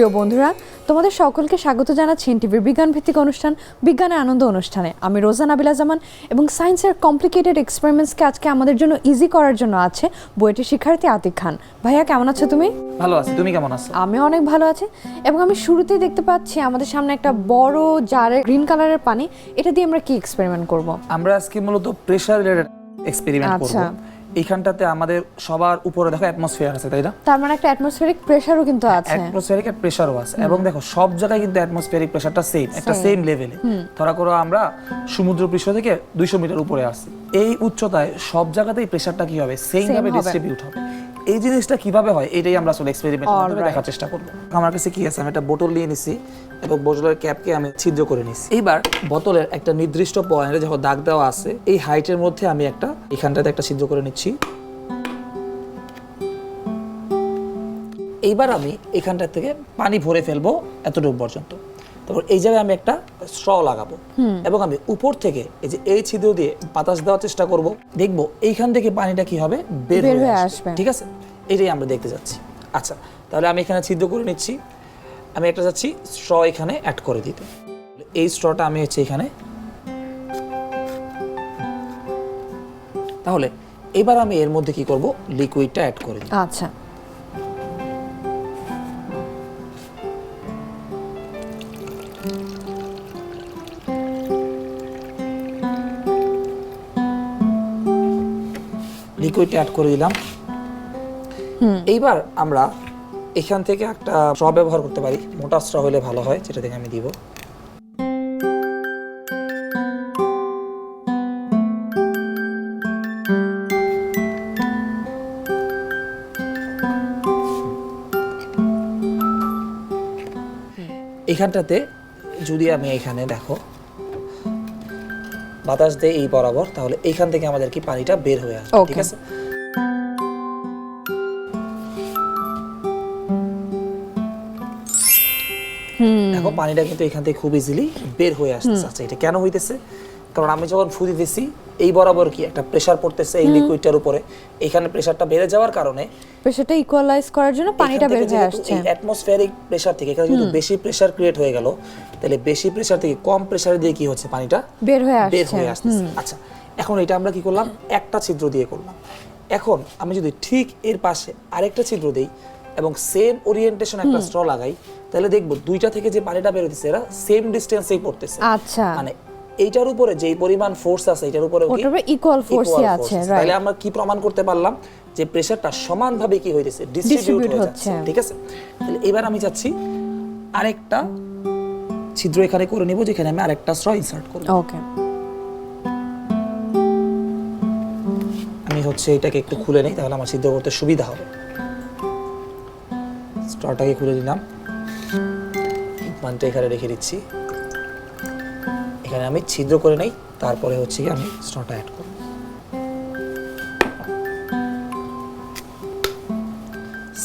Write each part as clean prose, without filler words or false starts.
প্রিয় বন্ধুরা, তোমাদের সকলকে স্বাগত জানাচ্ছি টিভির বিজ্ঞান ভিত্তিক অনুষ্ঠান বিজ্ঞানের আনন্দ অনুষ্ঠানে। আমি রোজা নাবিলা জামান এবং সায়েন্সের কমপ্লিকেটেড এক্সপেরিমেন্টসকে আজকে আমাদের জন্য ইজি করার জন্য আছে বুয়েটের শিক্ষার্থী আতিক খান। ভাইয়া কেমন আছো তুমি? ভালো আছি, তুমি কেমন আছো? আমি অনেক ভালো আছি এবং আমি শুরুতেই দেখতে পাচ্ছি আমাদের সামনে একটা বড় জারে গ্রিন কালারের পানি। এটা দিয়ে আমরা কি এক্সপেরিমেন্ট করব? আমরা আজকে মূলত প্রেসার রিলেটেড এক্সপেরিমেন্ট করব। এইখানটাতে আমাদের সবার উপরে দেখো অ্যাটমসফিয়ার আছে, তাই না? তার মানে একটা অ্যাটমসফিয়ারিক প্রেসারও কিন্তু আছে। অ্যাটমসফিয়ারিক প্রেসারও আছে এবং দেখো সব জায়গায় কিন্তু অ্যাটমসফিয়ারিক প্রেসারটা সেম, একটা সেম লেভেলে। ধরা করো আমরা সমুদ্র পৃষ্ঠ থেকে 200 মিটার উপরে আছি, এই উচ্চতায় সব জায়গাতেই প্রেসারটা কি হবে? সেম ভাবে ডিস্ট্রিবিউট হবে। এই জিনিসটা কিভাবে হয় এটাই আমরা আসলে এক্সপেরিমেন্টের মাধ্যমে দেখার চেষ্টা করব। আমার কাছে কি আছে, আমি একটা বোতল নিয়ে নিছি এবং বোতলের ক্যাপকে আমি ছিদ্র করে নিছি। এইবার বোতলের একটা নির্দিষ্ট পয়েন্টে যখন দাগ দেওয়া আছে এই হাইটের মধ্যে আমি একটা এখানটাতে একটা ছিদ্র করে নিচ্ছি। এইবার আমি এখানটা থেকে পানি ভরে ফেলবো এতটুকু পর্যন্ত। তারপর এই জায়গায় আমি একটা স্ট্র লাগাবো এবং আমি উপর থেকে এই যে এই ছিদ্র দিয়ে বাতাস দেওয়ার চেষ্টা করব। দেখবো এইখান থেকে পানিটা কি হবে? বের হয়ে আসবে। ঠিক আছে, এটাই আমরা দেখতে যাচ্ছি। আচ্ছা, তাহলে আমি এখানে ছিদ্র করে নিচ্ছি। আমি একটা যাচ্ছি স্ট্র এখানে অ্যাড করে দিতে। এই স্ট্রটা আমি হচ্ছে এখানে, তাহলে এবার আমি এর মধ্যে কি করব? লিকুইডটা অ্যাড করে দিই। আচ্ছা, লিকুইডটা অ্যাড করে দিলাম। এইবার আমরা এখান থেকে একটা স্ট্র ব্যবহার করতে পারি, মোটা স্ট্র হলে ভালো হয়, যেটা থেকে আমি দিব। এখানটাতে যদি আমি এখানে দেখো বাতাস দেই এই বরাবর, তাহলে এইখান থেকে আমাদের কি পানিটা বের হয়ে আসবে। ঠিক আছে, দেখো পানিটা কিন্তু এখান থেকে খুব ইজিলি বের হয়ে আসতেছে। আচ্ছা, এটা কেন হইতেছে? কারণ আমি যখন ফু দিতেছি এই বরাবর কি একটা প্রেসার পড়তেছে এই লিকুইডটার উপরে, এখানে প্রেসারটা বেড়ে যাওয়ার কারণে প্রেসারটা ইকুয়ালাইজ করার জন্য পানিটা বের হয়ে আসছে। এই অ্যাটমসফিয়ারিক প্রেসার থেকে এখানে যদি বেশি প্রেসার ক্রিয়েট হয়ে গেল, তাহলে বেশি প্রেসার থেকে কম প্রেসার দিয়ে কি হচ্ছে? পানিটা বের হয়ে আসছে। আচ্ছা, এখন এটা আমরা কি করলাম? একটা ছিদ্র দিয়ে করলাম। এখন আমি যদি ঠিক এর পাশে আরেকটা ছিদ্র দেই এবং সেম ওরিয়েন্টেশন একটা স্ট্র লাগাই, তাহলে দেখব দুইটা থেকে যে পানিটা বের হইতেছে এরা সেম ডিসটেন্সেই পড়তেছে। আচ্ছা, মানে এইটার উপরে যেই পরিমাণ ফোর্স আছে এটার উপরে ওটার ইকুয়াল ফোর্সই আছে। তাহলে আমরা কি প্রমাণ করতে পারলাম? যে প্রেসারটা সমানভাবে কি হইতেছে? ডিস্ট্রিবিউট হচ্ছে। ঠিক আছে, তাহলে এবার আমি চাচ্ছি আরেকটা ছিদ্র এখানে করে নিব, যেখানে আমি আরেকটা স্ট্র ইনসার্ট করব। ওকে, আমি হচ্ছে এটাকে একটু খুলে নেই, তাহলে আমার ছিদ্র করতে সুবিধা হবে। স্ট্রটাকে খুলে দিলাম, পানিটা এখানে রেখে দিচ্ছি। এখানে আমি ছিদ্র করে নেই, তারপরে হচ্ছে কি আমি স্ট্রটা অ্যাড করব।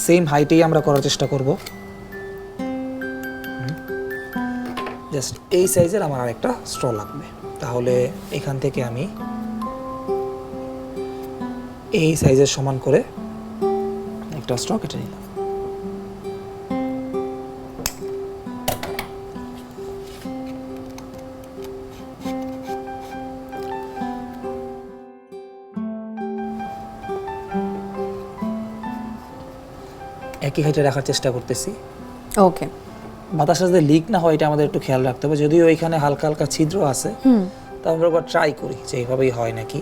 সেম হাইটেই আমরা করার চেষ্টা করব। জাস্ট এই সাইজের আমার আরেকটা স্ট্র লাগবে, তাহলে এখান থেকে আমি এই সাইজের সমান করে একটা স্ট্র কেটে নিলাম। একই হাইটে রাখার চেষ্টা করতেছি। ওকে, বাতাসে যাতে লিক না হয় এটা আমাদের একটু খেয়াল রাখতে হবে। যদিও এখানে হালকা হালকা ছিদ্র আছে, তা আমরা একবার ট্রাই করি যে এইভাবেই হয় নাকি।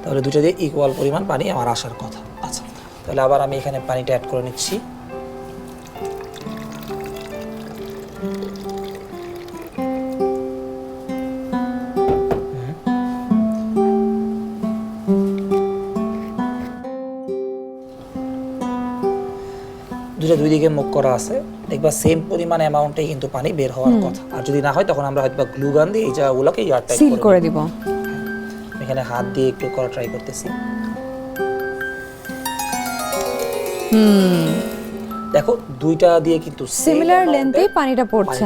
তাহলে দুটো দিয়ে ইকুয়াল পরিমাণ পানি আমার আসার কথা। আচ্ছা, তাহলে আবার আমি এখানে পানিটা অ্যাড করে নিচ্ছি। দুই দিকে মুখ করা আছে, দেখবা সেম পরিমাণ অ্যামাউন্টে কিন্তু পানি বের হওয়ার কথা। আর যদি না হয় তখন আমরা হয়তো গ্লু গান দিয়ে এই জায়গাগুলোকে এয়ারটাইট সিল করে দিব। এখানে হাত দিয়ে একটু করা ট্রাই করতেছি। দেখো দুইটা দিয়ে কিন্তু সিমিলার লেন্থে পানিটা পড়ছে।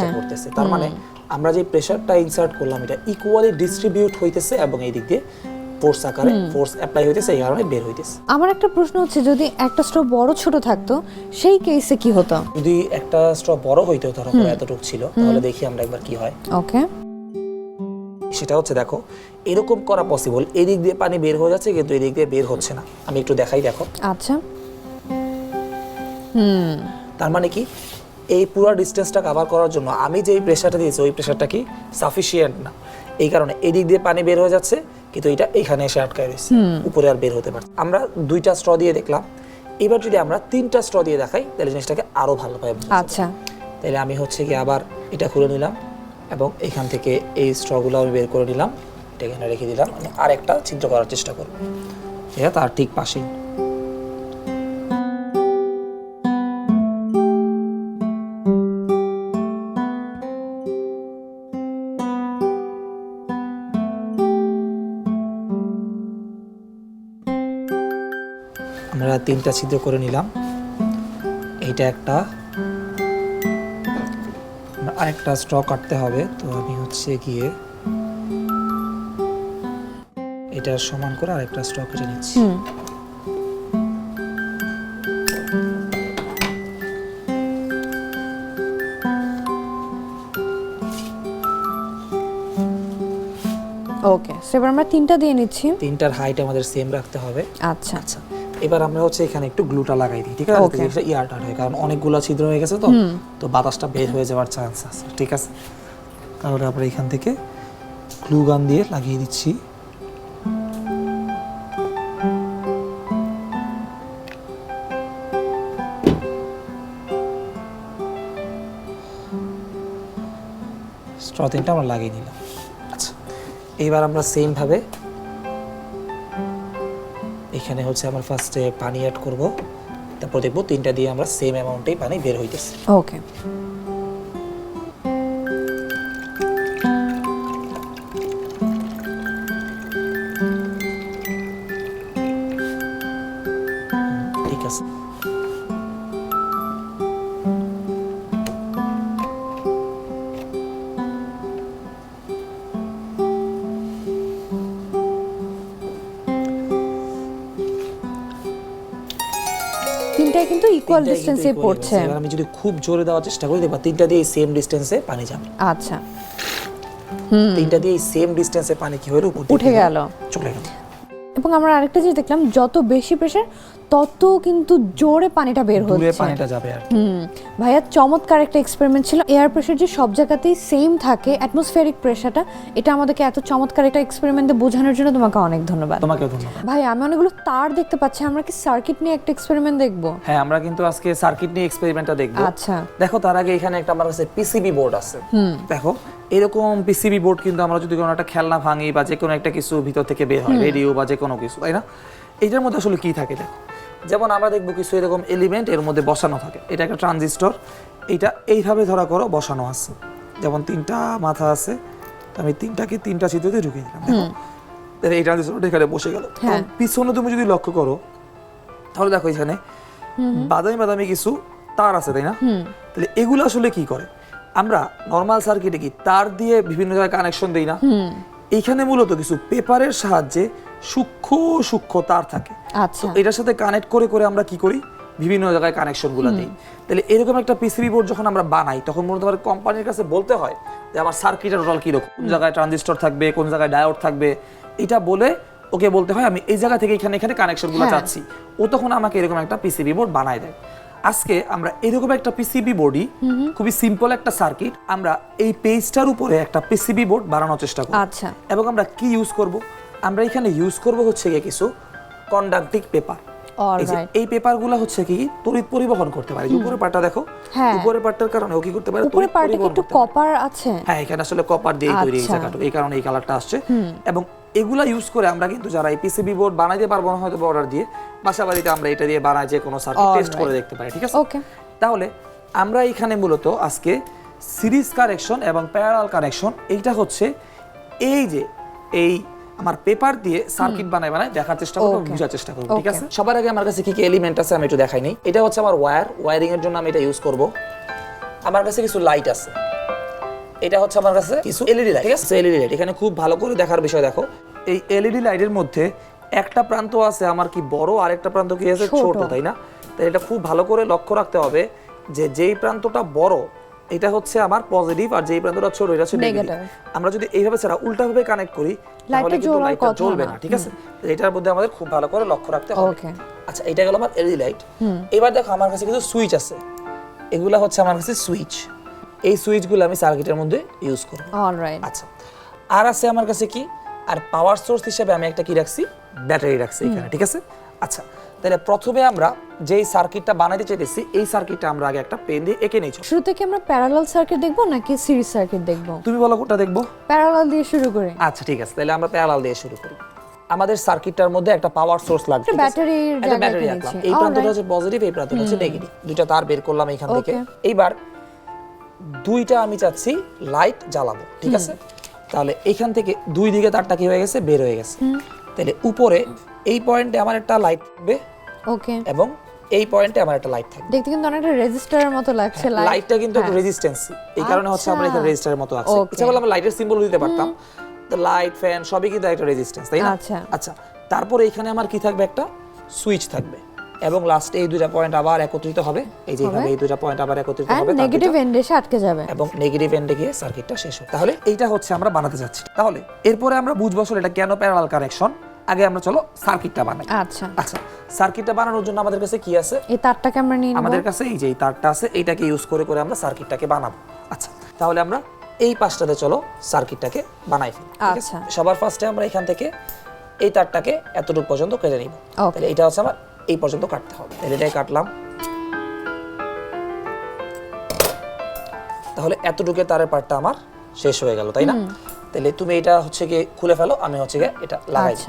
তার মানে আমরা যে প্রেসারটা ইনসার্ট করলাম এটা ইকুয়ালি ডিস্ট্রিবিউট হইতেছে এবং এই দিক দিয়ে ফোর্স আকারে ফোর্স অ্যাপ্লাই হইতেছে, এই কারণে বের হইতেছে। আমার একটা প্রশ্ন হচ্ছে, যদি একটা স্ট্র বড় ছোট থাকতো সেই কেসে কি হতো? যদি একটা স্ট্র বড় হইতো, ধরো এতটুকু ছিল, তাহলে দেখি আমরা একবার কি হয়। ওকে, সেটা হচ্ছে দেখো এরকম করা পসিবল, এদিক দিয়ে পানি বের হয়ে যাচ্ছে কিন্তু এদিক দিয়ে বের হচ্ছে না। আমি একটু দেখাই, দেখো। আচ্ছা, তার মানে কি এই পুরো ডিসটেন্সটা কভার করার জন্য আমি যে প্রেসারটা দিয়েছি ওই প্রেসারটা কি সাফিসিয়েন্ট না, এই কারণে এদিক দিয়ে পানি বের হয়ে যাচ্ছে কিন্তু এটা এখানে এসে আটকায় রয়েছে, উপরে আর বের হতে পারছে। আমরা 2টা স্ট্র দিয়ে দেখলাম, এবার যদি আমরা 3টা স্ট্র দিয়ে দেখাই তাহলে জিনিসটাকে আরো ভালোভাবে বোঝা যাবে। আচ্ছা, তাহলে আমি হচ্ছে কি আবার এটা খুলে নিলাম এবং এখান থেকে এই স্ট্রগুলো আমি বের করে নিলাম, এটা এখানে রেখে দিলাম। আমি আরেকটা ছিদ্র করার চেষ্টা করব, এটা তার ঠিক পাশেই। আমরা 3টা ছিদ্র করে নিলাম, এইটা একটা, আরেকটা স্ট্র কাটতে হবে। তো আমি হচ্ছে গিয়ে এটা সমান করে আরেকটা স্ট্র কেটে নিচ্ছি। ওকে, এবার আমরা 3টা দিয়ে নিচ্ছি। 3টার হাইট আমাদের সেম রাখতে হবে। আচ্ছা, আচ্ছা, এবার আমরা হচ্ছে এখানে একটু গ্লুটা লাগাই দিই, ঠিক আছে? Okay. এটা ইয়ার টাইট হয়, কারণ অনেকগুলো ছিদ্র হয়ে গেছে, তো বাতাসটা বের হয়ে যাওয়ার চান্স আছে, ঠিক আছে? তাহলে আমরা এখান থেকে গ্লু গান দিয়ে লাগিয়ে দিচ্ছি। স্ট্র 3টা আমরা লাগিয়ে নিলাম। আচ্ছা, এইবার আমরা সেম ভাবে এখানে হচ্ছে আমরা ফার্স্টে পানি অ্যাড করব, তারপর দেখবো 3টা দিয়ে আমরা সেম অ্যামাউন্টেই পানি বের হইতেছে। ওকে, ঠিক আছে। তিনটাই কিন্তু ইকুয়াল 3টাই কিন্তু ডিসটেন্সে equal পড়ছে। আছে। এবার আমি যদি খুব জোরে দেওয়ার চেষ্টা করি, দেখবা 3টা দিয়ে সেম ডিসটেন্সে পানি যাবে। আচ্ছা, 3টা দিয়ে সেম ডিসটেন্সে পানি কি হলো, উপর উঠে গেল। চলে গেল। এবং আমরা আরেকটা জিনিস দেখলাম, যত বেশি প্রেসার তত কিন্তু জোরে পানিটা বের দূরে হচ্ছে। পানিটা যাবে আর কি। ভাইয়া চমৎকার একটা এক্সপেরিমেন্ট ছিল। এয়ার প্রেসার যে সব জায়গাতেই সেম থাকে, অ্যাটমসফিয়ারিক প্রেসারটা, এটা আমাদেরকে এত চমৎকার একটা এক্সপেরিমেন্টে বোঝানোর জন্য তোমাকে অনেক ধন্যবাদ। তোমাকেও ধন্যবাদ। ভাই, আমি অনেকগুলো তার দেখতে পাচ্ছি, আমরা কি সার্কিট নিয়ে একটা এক্সপেরিমেন্ট দেখবো? হ্যাঁ, আমরা কিন্তু আজকে সার্কিট নিয়ে এক্সপেরিমেন্টটা দেখবো। আচ্ছা, দেখো তার আগে এখানে একটা আমার কাছে পিসিবি বোর্ড আছে। দেখো এরকম পিসিবি বোর্ড কিন্তু আমরা যদি কোনো একটা খেলনা ভাঙি বা যে কোনো একটা কিছু ভিতর থেকে বের হয়, রেডিও বা যে কোনো কিছু, তাই না? এইটার মধ্যে আসলে কি থাকে দেখো, যেমন আমরা দেখবো কিছু এরকম এলিমেন্ট এর মধ্যে বসানো থাকে। এটা একটা ট্রানজিস্টর, এটা এইভাবে ধরা করো বসানো আছে, যেমন 3টা মাথা আছে, তো আমি 3টাকে 3টা ছিদ্র দিয়ে ঢুকিয়ে দিলাম। দেখো তাহলে এই ট্রানজিস্টরটা এখানে বসে গেল। হ্যাঁ। পিছনে তুমি যদি লক্ষ্য করো তাহলে দেখো এখানে বাদামি বাদামি কিছু তার আছে, তাই না? তাহলে এগুলো আসলে কি করে, আমরা নরমাল সার্কিটে কি তার দিয়ে বিভিন্ন জায়গায় কানেকশন দেই না? এইখানে মূলত কিছু পেপারের সাহায্যে সূক্ষ্ম সূক্ষ্ম তার থাকে। আচ্ছা, তো এটার সাথে কানেক্ট করে করে আমরা কি করি, বিভিন্ন জায়গায় কানেকশন গুলো দিই। তাহলে এরকম একটা পিসিবি বোর্ড যখন আমরা বানাই, তখন মূলত কোম্পানির কাছে বলতে হয় যে আমার সার্কিটের টোটাল কিরকম, কোন জায়গায় ট্রানজিস্টর থাকবে, কোন জায়গায় ডায়োড থাকবে, এটা বলে ওকে বলতে হয় আমি এই জায়গা থেকে এখানে এখানে কানেকশন গুলো হ্যাঁ। চাচ্ছি। ও তখন আমাকে এরকম একটা পিসিবি বোর্ড বানায় দেয়। আজকে আমরা এরকম একটা পিসিবি বোর্ডই, খুবই সিম্পল একটা সার্কিট, আমরা এই পেজটার উপরে একটা পিসিবি বোর্ড বানানোর চেষ্টা করব। আচ্ছা, এবং আমরা কি ইউজ করব, আমরা এখানে ইউজ করব হচ্ছে গিয়ে কিছু কন্ডাক্টিং পেপার। অলরাইট। এই পেপারগুলো হচ্ছে কি তড়িৎ পরিবহন করতে পারে। উপরের পার্টটা দেখো, হ্যাঁ। উপরের পার্টটার কারণে ও কি করতে পারে, উপরে তড়িৎ পার্টে কি পরিবহন একটু করতে পারে। কপার আছে? হ্যাঁ, এখানে আসলে কপার দিয়ে তৈরি এই আচ্ছা। জায়গাটা, এই কারণে এই কালারটা আসছে। এবং এগুলা ইউজ করে আমরা কিন্তু যারা এই পিসিবি বোর্ড বানাইতে পারবো না হয়তো অর্ডার দিয়ে, বাসা বাড়িতে আমরা এটা দিয়ে বানাই যে কোনো সার্কিট টেস্ট করে দেখতে পারি, ঠিক আছে? ওকে, তাহলে আমরা এখানে মূলত আজকে সিরিজ কানেকশন এবং প্যারালাল কানেকশন, এইটা হচ্ছে এই যে এই আমার পেপার দিয়ে সার্কিট বানায় বানায় দেখার চেষ্টা করব, Okay. বোঝার চেষ্টা করব, ঠিক Okay. আছে? সবার আগে আমার কাছে কি কি এলিমেন্ট আছে আমি একটু দেখাই নেই। এটা হচ্ছে আমার ওয়্যারিং এর জন্য আমি এটা ইউজ করব। আমার কাছে কিছু লাইট আছে, এটা হচ্ছে আমার কাছে কিছু এলইডি লাইট, ঠিক আছে? এলইডি লাইট এখানে খুব ভালো করে দেখার বিষয়, দেখো এই এলইডি লাইটের মধ্যে একটা প্রান্ত আছে আমার কি বড় আর একটা প্রান্ত কি আছে ছোট, তাই না? তাই এটা খুব ভালো করে লক্ষ্য রাখতে হবে যে যেই প্রান্তটা বড় এটা হচ্ছে আমার পজিটিভ আর যেই প্রান্তটা ছোট এটা হচ্ছে নেগেটিভ। আমরা যদি এইভাবে ছাড়া উল্টাভাবে কানেক্ট করি তাহলে কিন্তু লাইটটা জ্বলবে না, ঠিক আছে? এটার মধ্যে আমাদের খুব ভালো করে লক্ষ্য রাখতে হবে। আচ্ছা, এটা গেল আমার এলইডি লাইট। এবার দেখো আমার কাছে কিছু সুইচ আছে, এগুলা হচ্ছে আমার কাছে সুইচ। এই সুইচগুলো আমি সার্কিটের মধ্যে ইউজ করব। অলরাইট। আচ্ছা, আর আছে আমার কাছে কি, আর পাওয়ার সোর্স হিসেবে আমি একটা কি রাখছি, ব্যাটারি রাখছি এখানে, ঠিক আছে? আচ্ছা, তাহলে প্রথমে আমরা যেই সার্কিটটা বানাইতে চাইতেছি এই সার্কিটটা আমরা আগে একটা পেন দিয়ে এঁকে নিয়েছি। শুরুতে কি আমরা প্যারালাল সার্কিট দেখবো নাকি সিরিজ সার্কিট দেখবো? তুমি বলো কোনটা দেখবো? প্যারালাল দিয়ে শুরু করি। আচ্ছা ঠিক আছে, তাহলে আমরা প্যারালাল দিয়ে শুরু করি। আমাদের সার্কিটটার মধ্যে একটা পাওয়ার সোর্স লাগবে, ঠিক আছে? ব্যাটারির একটা জায়গা ব্যাটারি রাখলাম। এই প্রান্তটা হচ্ছে পজিটিভ, এই প্রান্তটা হচ্ছে নেগেটিভ। দুইটা তার বের করলাম এখান থেকে। এইবার দুইটা আমি চাচ্ছি লাইট জ্বালাবো, ঠিক আছে? তাহলে এখান থেকে দুই দিকে তারটা কি হয়ে গেছে, বের হয়ে গেছে। তাহলে উপরে এই পয়েন্টে আমার একটা লাইট থাকবে, ওকে, এবং এই পয়েন্টে আমার একটা লাইট থাকবে। দেখতে কিন্তু অনেকটা রেজিস্টারের মতো লাগছে। লাইটটা কিন্তু একটা রেজিস্ট্যান্স, এই কারণে হচ্ছে আমরা এখানে রেজিস্টারের মতো আছে। ইচ্ছা করলে আমরা লাইটের সিম্বল দিতে পারতাম, তো লাইট ফ্যান সবই কিন্তু একটা রেজিস্ট্যান্স, তাই না? আচ্ছা, তারপরে এখানে আমার কি থাকবে, একটা সুইচ থাকবে, এবং লাস্টে এই দুইটা পয়েন্ট আবার একত্রিত হবে। এই যে এইভাবে এই দুইটা পয়েন্ট আবার একত্রিত হবে, নেগেটিভ এন্ডে এসে আটকে যাবে, এবং নেগেটিভ এন্ডে গিয়ে সার্কিটটা শেষ হবে। তাহলে এইটা হচ্ছে আমরা বানাতে যাচ্ছি। তাহলে এরপরে আমরা বুঝবো আসলে এটা কেন প্যারালাল কানেকশন। আগে আমরা চলো সার্কিটটা বানাই। আচ্ছা আচ্ছা, সার্কিটটা বানানোর জন্য আমাদের কাছে কি আছে? এই তারটাকে আমরা নিয়ে নেব। আমাদের কাছে এই যে এই তারটা আছে, এইটাকে ইউজ করে করে আমরা সার্কিটটাকে বানাবো। আচ্ছা, তাহলে আমরা এই পাশটাতে চলো সার্কিটটাকে বানাই ফেলি। আচ্ছা, সবার ফার্স্টে আমরা এখান থেকে এই তারটাকে এতটুকু পর্যন্ত কেটে নিব। তাহলে এটা হচ্ছে আমার এই পর্যন্ত কাটতে হবে। তাহলে এটাই কাটলাম। তাহলে এতটুকু তারের পার্টটা আমার শেষ হয়ে গেল, তাই না? তাহলে তুমি এটা হচ্ছে গিয়ে খুলে ফেলো, আমি হচ্ছে গিয়ে এটা লাগাই দিই।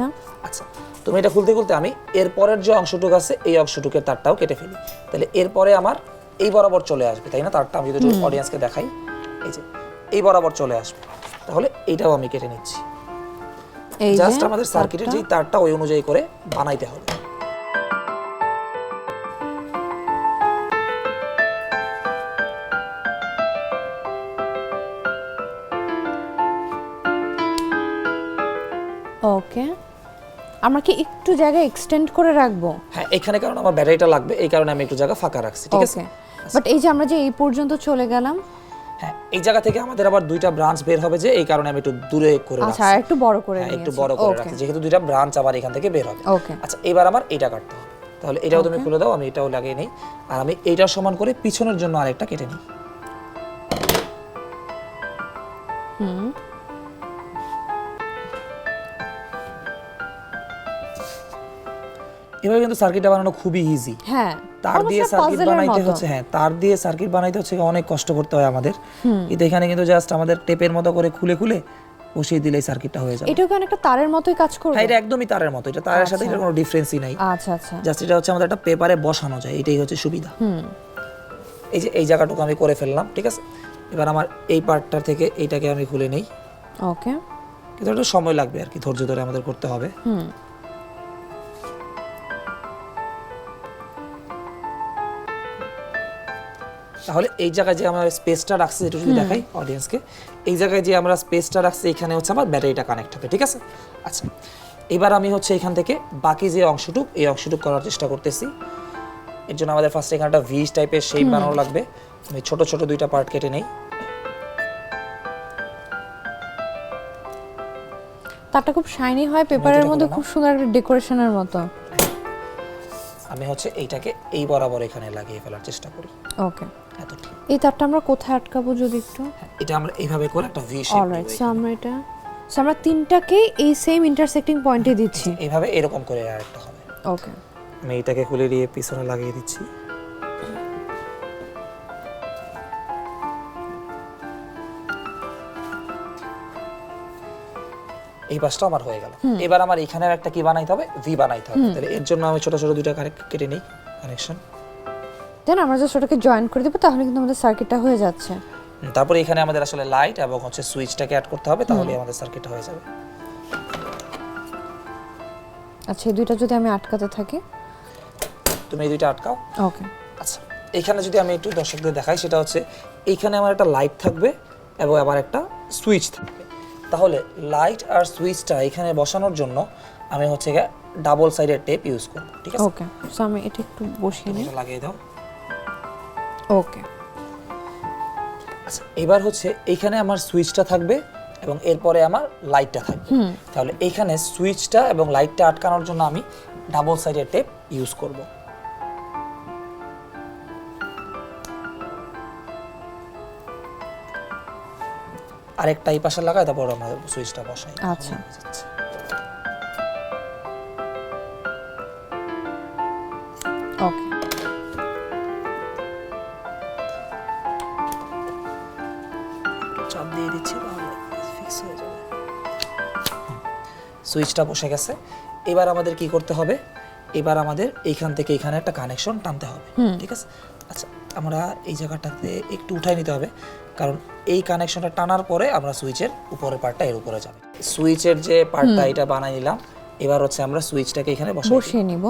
আচ্ছা, তুমি এটা খুলতে খুলতে আমি এর পরের যে অংশটুকু আছে এই অংশটুকুর তারটাও কেটে ফেলি। তাহলে এরপরে আমার এই বরাবর চলে আসবে, তাই না? তারটা আমি যদি অডিয়েন্সকে দেখাই, এই যে এই বরাবর চলে আসবে। তাহলে এইটাও আমি কেটে নিচ্ছি। জাস্ট আমাদের সার্কিটের যে তারটা ওই অনুযায়ী করে বানাইতে হবে। ওকে, আমরা কি একটু জায়গা এক্সটেন্ড করে রাখবো? হ্যাঁ, এখানে কারণ আমার ব্যাটারিটা লাগবে, এই কারণে আমি একটু জায়গা ফাঁকা রাখছি, ঠিক আছে? বাট এই যে আমরা যে এই পর্যন্ত চলে গেলাম, হ্যাঁ, এই জায়গা থেকে আমাদের আবার দুইটা ব্রাঞ্চ বের হবে, যে এই কারণে আমি একটু দূরে করে রাখছি। আচ্ছা, একটু বড় করে নিয়েছি। একটু বড় করে রাখছি, যেহেতু দুইটা ব্রাঞ্চ আবার এখান থেকে বের হবে। ওকে, আচ্ছা, এবার আমার এটা কাটতে হবে। তাহলে এটাও তুমি খুলে দাও, আমি এটাও লাগিয়ে নেই। আর আমি এইটার সমান করে পিছনের জন্য আরেকটা কেটে নিই। এভাবে কিন্তু সার্কিটটা বানানো খুবই ইজি। হ্যাঁ, তার দিয়ে সার্কিট বানাইতে হচ্ছে, হ্যাঁ তার দিয়ে সার্কিট বানাইতে হচ্ছে অনেক কষ্ট করতে হয় আমাদের। কিন্তু এখানে কিন্তু জাস্ট আমাদের টেপের মতো করে খুলে খুলে বসিয়ে দিলেই সার্কিটটা হয়ে যাবে। এটাও কেন একটা তারের মতোই কাজ করবে? হ্যাঁ, এটা একদমই তারের মতো। এটা তারের সাথে এর কোনো ডিফারেন্সই নাই। আচ্ছা আচ্ছা, জাস্ট এটা হচ্ছে আমাদের একটা পেপারে বসানো যায়, এটাই হচ্ছে সুবিধা। এই যে এই জায়গাটুকু আমি করে ফেললাম, ঠিক আছে? এবার আমার এই পার্টটা থেকে এইটাকে আমি খুলে নেই। ওকে, কিন্তু একটু সময় লাগবে আর কি, ধৈর্য ধরে আমাদের করতে হবে। তাহলে এই জায়গায় যে আমরা স্পেসটা রাখছি, একটু যদি দেখাই অডিয়েন্সকে, এই জায়গায় যে আমরা স্পেসটা রাখছি এখানে হচ্ছে আমার ব্যাটারিটা কানেক্ট হবে, ঠিক আছে? আচ্ছা, এবার আমি হচ্ছে এখান থেকে বাকি যে অংশটুক এই অংশটুক করার চেষ্টা করতেছি। এর জন্য আমাদের ফার্স্টে এখানে একটা ভিজ টাইপের শেপ বানানো লাগবে। আমি ছোট ছোট দুইটা পার্ট কেটে নেই। তারটা খুব শাইনি হয়, পেপারের মধ্যে খুব সুন্দর একটা ডেকোরেশনের মতো। আমি হচ্ছে এইটাকে এই বরাবর এখানে লাগিয়ে ফেলার চেষ্টা করি। ওকে, এই তারটা আমরা কোথায় আটকাবো যদি একটু? এটা আমরা এইভাবে করে একটা ভি শেপ। অলরাইট, সো আমরা তিনটাকে এই সেম ইন্টারসেক্টিং পয়েন্টে দিচ্ছি। এইভাবে এরকম করে আরেকটা হবে। ওকে, আমি এটাকে খুলে দিয়ে পিছনে লাগিয়ে দিচ্ছি। এই পাশটা আমার হয়ে গেল। এবার আমার এখানে একটা কি বানাইতে হবে, ভি বানাইতে হবে। তাহলে এর জন্য আমি ছোট ছোট দুইটা কেটে নেই কানেকশন। দেন আমরা জাস্ট ওটাকে জয়েন করে দেব, তাহলে কিন্তু আমাদের সার্কিটটা হয়ে যাচ্ছে। তারপরে এখানে আমাদের আসলে লাইট এবং হচ্ছে সুইচটাকে অ্যাড করতে হবে, তাহলে আমাদের সার্কিটটা হয়ে যাবে। আচ্ছা, এই দুইটা যদি আমি আটকাতে থাকি, তুমি এই দুইটা আটকাও। ওকে, আচ্ছা, এখানে যদি আমি একটু দর্শকদের দেখাই, সেটা হচ্ছে এইখানে আমার একটা লাইট থাকবে এবং আবার একটা সুইচ থাকবে। তাহলে লাইট আর সুইচটা এখানে বসানোর জন্য আমি হচ্ছে গিয়ে ডাবল সাইডের টেপ ইউজ করব, ঠিক আছে? ওকে, সো আমি এটা একটু বসিয়ে নিই। এটা লাগিয়ে দাও। ওকে, আচ্ছা, এবার হচ্ছে এইখানে আমার সুইচটা থাকবে এবং এরপরে আমার লাইটটা থাকবে। তাহলে এইখানে সুইচটা এবং লাইটটা আটকানোর জন্য আমি ডাবল সাইডের টেপ ইউজ করব। আরেকটা এই পাশে লাগাই, তারপর আমরা সুইচটা বসাই। আচ্ছা। ওকে, চাপ দিয়ে দিচ্ছি, ফিক্স হয়ে যাবে। সুইচটা বসে গেছে। এবার আমাদের কি করতে হবে? এবার আমাদের এইখান থেকে এখানে একটা কানেকশন টানতে হবে, ঠিক আছে? আচ্ছা, আমরা এই জায়গাটাতে একটু উঠাই নিতে হবে, কারণ এই কানেকশনটা টানার পরে আমরা সুইচের উপরের পার্টটা এর উপরে যাবে। সুইচের যে পার্টটা এটা বানাই নিলাম। এবার হচ্ছে আমরা সুইচটাকে এখানে বসিয়ে নিব।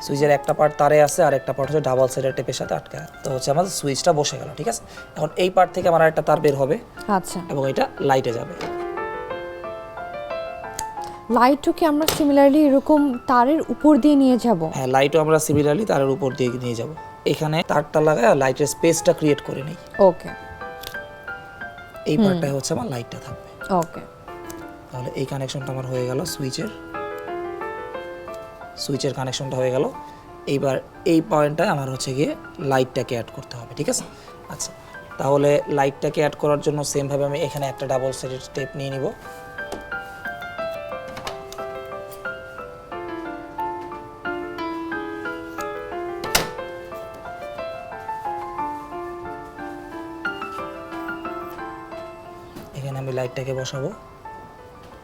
সুইচের একটা পার্ট তারে আছে আর একটা পার্ট হচ্ছে ডাবল সাইডের টেপের সাথে আটকে। তো হচ্ছে আমাদের সুইচটা বসে গেল, ঠিক আছে? এখন এই পার্ট থেকে আমার একটা তার বের হবে, আচ্ছা, এবং এটা লাইটে যাবে। লাইটও কি আমরা সিমিলারলি এরকম তারের উপর দিয়ে নিয়ে যাব? হ্যাঁ, লাইটও আমরা সিমিলারলি তারের উপর দিয়ে নিয়ে যাব। এখানে তারটা লাগায় লাইটের স্পেসটা ক্রিয়েট করে নেই। ওকে, এই পার্টটাই হচ্ছে আমার লাইটটা থাকবে। ওকে, তাহলে এই কানেকশনটা আমার হয়ে গেল, সুইচের কানেকশনটা হয়ে গেল। এইবার এই পয়েন্টটায় আমার হচ্ছে গিয়ে লাইটটাকে অ্যাড করতে হবে, ঠিক আছে? আচ্ছা, তাহলে লাইটটাকে অ্যাড করার জন্য সেম ভাবে আমি এখানে একটা ডাবল সাইডেড টেপ নিয়ে নিব। এখানে আমি লাইটটাকে বসাবো,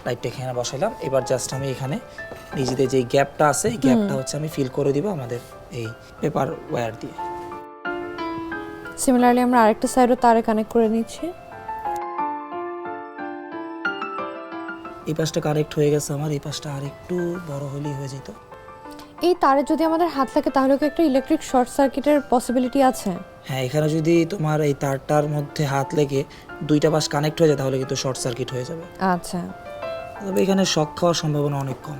লাইটটা এখানে বসাইলাম। এবার জাস্ট আমি এখানে নিজেদের যে গ্যাপটা আছে এই গ্যাপটা হচ্ছে আমি ফিল করে দিব আমাদের এই পেপার ওয়্যার দিয়ে। সিমিলারলি আমরা আরেকটা সাইডও তারে কানেক্ট করে নিচ্ছি। এই পাশটা কানেক্ট হয়ে গেছে আমার, এই পাশটা আরেকটু বড় হলেই হয়ে যেত। এই তারে যদি আমাদের হাত লাগে তাহলে কি একটা ইলেকট্রিক শর্ট সার্কিটের পসিবিলিটি আছে? হ্যাঁ, এখানে যদি তোমার এই তারটার মধ্যে হাত লেগে দুইটা পাশ কানেক্ট হয়ে যায় তাহলে কিন্তু শর্ট সার্কিট হয়ে যাবে। আচ্ছা, তবে এখানে শক খাওয়ার সম্ভাবনা অনেক কম,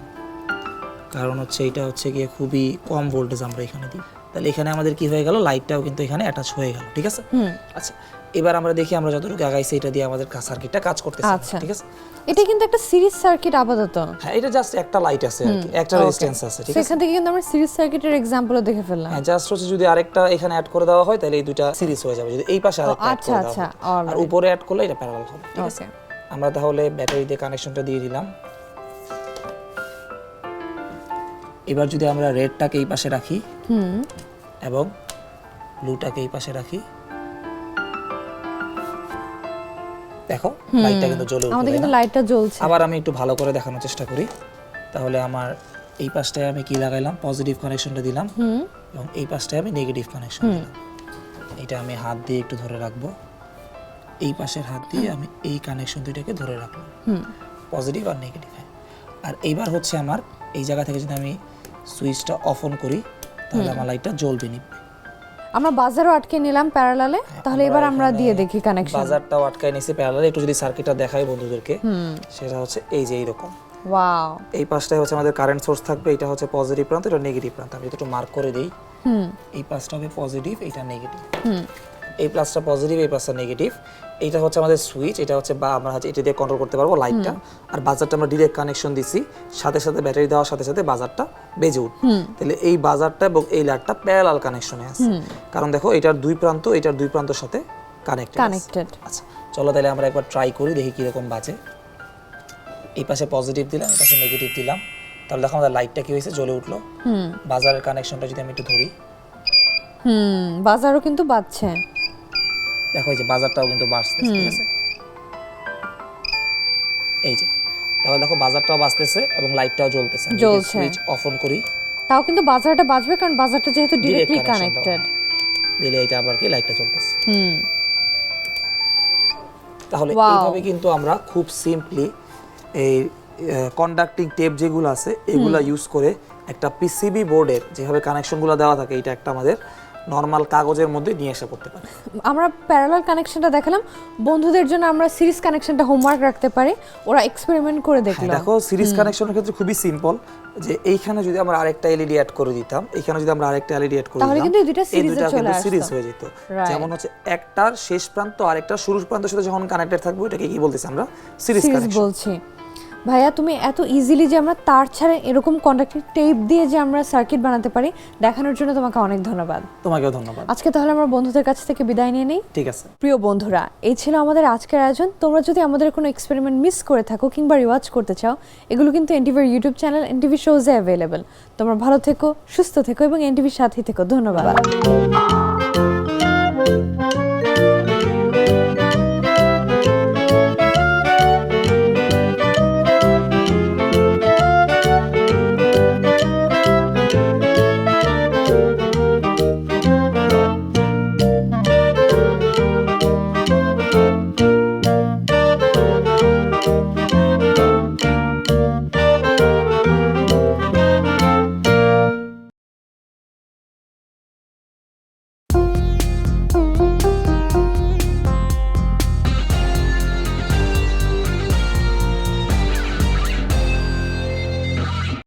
কারণ হচ্ছে এটা হচ্ছে গিয়ে খুবই কম ভোল্টেজ আমরা এখানে দিই। তাহলে এখানে আমাদের কি হয়ে গেল, লাইটটাও কিন্তু এখানে অ্যাটাচ হয়ে গেল, ঠিক আছে? আচ্ছা, এবার আমরা দেখি আমরা যতটুকু আগাইছি এটা দিয়ে আমাদের সার্কিটটা কাজ করতেছে, আচ্ছা, ঠিক আছে? এটা কিন্তু একটা সিরিজ সার্কিট আপাতত। হ্যাঁ, এটা জাস্ট একটা লাইট আছে আর কি, একটা রেজিস্ট্যান্স আছে, ঠিক আছে? সেখান থেকে কিন্তু আমরা সিরিজ সার্কিটের এক্সাম্পলও দেখে ফেললাম। হ্যাঁ, জাস্ট হচ্ছে যদি আরেকটা এখানে অ্যাড করে দেওয়া হয় তাহলে এই দুইটা সিরিজ হয়ে যাবে। যদি এই পাশে আরেকটা অ্যাড আচ্ছা, করে দেওয়া আচ্ছা, হয় আর উপরে অ্যাড করলে এটা প্যারালাল হবে, ঠিক আছে? ওকে, আমরা তাহলে ব্যাটারি দিয়ে কানেকশনটা দিয়ে দিলাম। এবার যদি আমরা রেডটাকে এই পাশে রাখি এবং ব্লুটাকে এই পাশে রাখি, দেখো লাইটটা কিন্তু জ্বলে উঠবে। আমাদের কিন্তু লাইটটা জ্বলছে। আবার আমি একটু ভালো করে দেখানোর চেষ্টা করি। তাহলে আমার এই পাশটায় আমি কি লাগাইলাম, পজিটিভ কানেকশনটা দিলাম এবং এই পাশটায় আমি নেগেটিভ কানেকশন দিলাম। এটা আমি হাত দিয়ে একটু ধরে রাখবো, এই পাশের হাত দিয়ে আমি এই কানেকশন দুইটাকে ধরে রাখলাম, পজিটিভ আর নেগেটিভ। আর এইবার হচ্ছে আমার এই জায়গা থেকে যদি আমি সুইচটা অফ অন করি তাহলে আমার লাইটটা জ্বলবে নিবে। আমরা বাজারও আটকে নিলাম প্যারালালে। তাহলে এবার আমরা দিয়ে দেখি কানেকশন। বাজারটাও আটকায় নিছি প্যারালালে। একটু যদি সার্কিটটা দেখাই বন্ধুদেরকে, সেটা হচ্ছে এই যে এইরকম। ওয়াও, এই পাশটায় হচ্ছে আমাদের কারেন্ট সোর্স থাকবে, এটা হচ্ছে পজিটিভ প্রান্ত, এটা নেগেটিভ প্রান্ত। আমি একটু মার্ক করে দিই, এই পাশটা হবে পজিটিভ, এটা নেগেটিভ। এই প্লাসটা পজিটিভ, এই প্লাসটা নেগেটিভ। এইটা হচ্ছে আমাদের সুইচ, এটা হচ্ছে বা আমরা হচ্ছে এটা দিয়ে কন্ট্রোল করতে পারবো লাইটটা। আর বাজারটা আমরা ডিরেক্ট কানেকশন দিছি, সাথে সাথে ব্যাটারি দেওয়ার সাথে সাথে বাজারটা বেজে উঠবে। তাহলে এই বাজারটা এবং এই লাইটটা প্যারালাল কানেকশনে আছে, কারণ দেখো এটার দুই প্রান্ত এটার দুই প্রান্তের সাথে কানেক্টেড। আচ্ছা, চলো তাহলে আমরা একবার ট্রাই করি, দেখি কিরকম বাজে। এই পাশে পজিটিভ দিলাম, এই পাশে নেগেটিভ দিলাম, তাহলে দেখো আমাদের লাইটটা কি হয়েছে, জ্বলে উঠলো। বাজারের কানেকশনটা যদি আমি একটু ধরি, বাজারও কিন্তু বাজছে। দেখো এই যে বাজারটাও কিন্তু বাজতেছে, ঠিক আছে? এই যে তাহলে দেখো বাজারটাও বাজতেছে এবং লাইটটাও জ্বলতেছে। সুইচ অফ অন করি, তাও কিন্তু বাজারটা বাজবে, কারণ বাজারটা যেহেতু ডাইরেক্টলি কানেক্টেড। দিলে এটা আবার কি লাইটটা জ্বলতেছে। তাহলে এইভাবে কিন্তু আমরা খুব সিম্পলি এই কন্ডাক্টিং টেপ যেগুলো আছে এগুলা ইউজ করে একটা পিসিবি বোর্ডের যেভাবে কানেকশনগুলো দেওয়া থাকে, এটা একটা আমাদের নরমাল কাগজের মধ্যে নিয়ে এসে পড়তে পারে। আমরা প্যারালাল কানেকশনটা দেখালাম, বন্ধুদের জন্য আমরা সিরিজ কানেকশনটা হোমওয়ার্ক রাখতে পারি, ওরা এক্সপেরিমেন্ট করে দেখলো। দেখো সিরিজ কানেকশনের ক্ষেত্রে খুবই সিম্পল, যে এইখানে যদি আমরা আরেকটা এলইডি অ্যাড করে দিতাম, এইখানে যদি আমরা আরেকটা এলইডি অ্যাড করে তাহলে দিতাম, কিন্তু এই দুইটা এই সিরিজে দুইটা চলে কিন্তু আসতো। সিরিজ হয়ে যেত। Right. যেমন হচ্ছে একটার শেষ প্রান্ত আরেকটার শুরুর প্রান্তের সাথে যখন কানেক্টেড থাকবে এটাকে কি বলতেছি আমরা? Series series connection. বলছি। ভাইয়া তুমি এত ইজিলি যে আমরা তার ছাড়া এরকম কন্ডাক্টিং টেপ দিয়ে যে আমরা সার্কিট বানাতে পারি দেখানোর জন্য তোমাকে অনেক ধন্যবাদ। তোমাকেও ধন্যবাদ। আজকে তাহলে আমরা বন্ধুদের কাছ থেকে বিদায় নিয়ে নেই। ঠিক আছে প্রিয় বন্ধুরা, এই ছিল আমাদের আজকের আয়োজন। তোমরা যদি আমাদের কোনো এক্সপেরিমেন্ট মিস করে থাকো কিংবা রিওয়াচ করতে চাও, এগুলো কিন্তু এনটিভির ইউটিউব চ্যানেল এনটিভি শোজে অ্যাভেলেবল। তোমরা ভালো থেকো, সুস্থ থেকো এবং এনটিভির সাথেই থেকো। ধন্যবাদ।